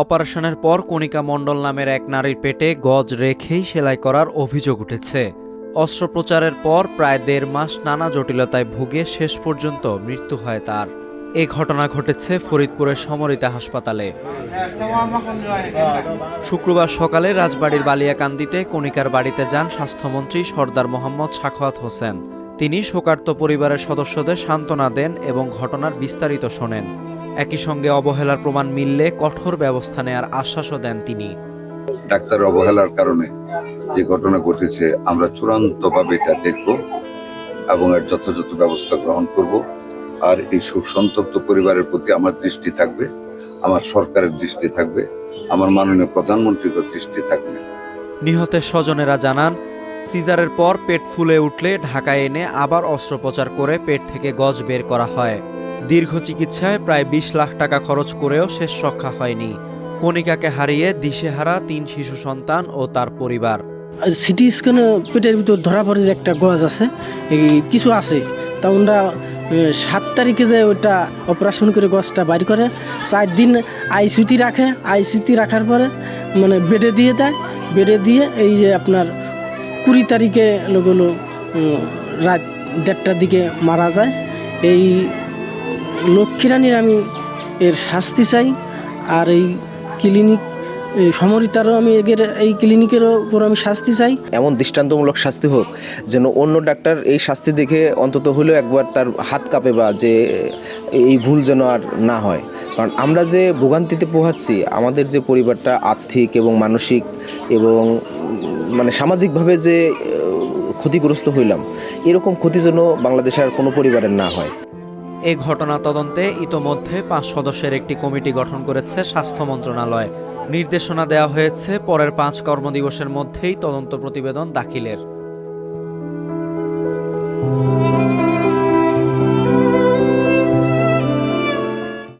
অপারেশনের পর কণিকা মণ্ডল নামের এক নারীর পেটে গজ রেখেই সেলাই করার অভিযোগ উঠেছে। অস্ত্রোপচারের পর প্রায় ১.৫ মাস নানা জটিলতায় ভুগে শেষ পর্যন্ত মৃত্যু হয় তার। এ ঘটনা ঘটেছে ফরিদপুরের সমরিতা হাসপাতালে। শুক্রবার সকালে রাজবাড়ীর বালিয়াকান্দিতে কণিকার বাড়িতে যান স্বাস্থ্যমন্ত্রী সরদার মোহাম্মদ সাখাওয়াত হোসেন। তিনি শোকার্ত পরিবারের সদস্যদের সান্ত্বনা দেন এবং ঘটনার বিস্তারিত শোনেন। একই সঙ্গে অবহেলার প্রমাণ মিললে কঠোর ব্যবস্থা নেওয়ার আশ্বাসও দেন তিনি। ডাক্তার অবহেলার কারণে যে ঘটনা ঘটেছে আমরা চূড়ান্তভাবে এটা দেখব এবং এর যথাযথ ব্যবস্থা গ্রহণ করব। আর এই শোকসন্তপ্ত পরিবারের প্রতি আমার দৃষ্টি থাকবে, আমার সরকারের দৃষ্টি থাকবে, আমার মাননীয় প্রধানমন্ত্রীর দৃষ্টি থাকবে। নিহতের স্বজনেরা জানান, সিজারের পর পেট ফুলে উঠলে ঢাকায় এনে আবার অস্ত্রোপচার করে পেট থেকে গজ বের করা হয়। দীর্ঘ চিকিৎসায় প্রায় ২০ লাখ টাকা খরচ করেও শেষ রক্ষা হয়নি। কণিকাকে হারিয়ে দিশেহারা ৩ শিশু সন্তান ও তার পরিবার। সিটি স্ক্যানে পেটের ভিতর ধরা পড়ে যে একটা গজ আছে, এই কিছু আছে, তা ওরা ৭ তারিখে যে ওইটা অপারেশন করে গজটা বাইর করে ৪ দিন আইসিইউতে রাখে। আইসিইউতে রাখার পরে মানে বেডে দিয়ে দেয়। বেডে দিয়ে এই যে আপনার ২০ তারিখে লোকগুলো রাত ১:৩০টার দিকে মারা যায়। এই লক্ষ্মীরানীর আমি এর শাস্তি চাই। আর এই ক্লিনিক সমরিতারও আমি এই ক্লিনিকেরও উপর আমি শাস্তি চাই। এমন দৃষ্টান্তমূলক শাস্তি হোক যেন অন্য ডাক্তার এই শাস্তি দেখে অন্তত হলেও একবার তার হাত কাঁপে, বা যে এই ভুল যেন আর না হয়। কারণ আমরা যে ভোগান্তিতে পোহাচ্ছি, আমাদের যে পরিবারটা আর্থিক এবং মানসিক এবং মানে সামাজিকভাবে যে ক্ষতিগ্রস্ত হইলাম, এরকম ক্ষতি যেন বাংলাদেশের আর কোনো পরিবারের না হয়। এই ঘটনা তদন্তে ইতোমধ্যে ৫ সদস্যের একটি কমিটি গঠন করেছে স্বাস্থ্য মন্ত্রণালয়। নির্দেশনা দেওয়া হয়েছে পরের ৫ কর্মদিবসের মধ্যেই তদন্ত প্রতিবেদন দাখিলের।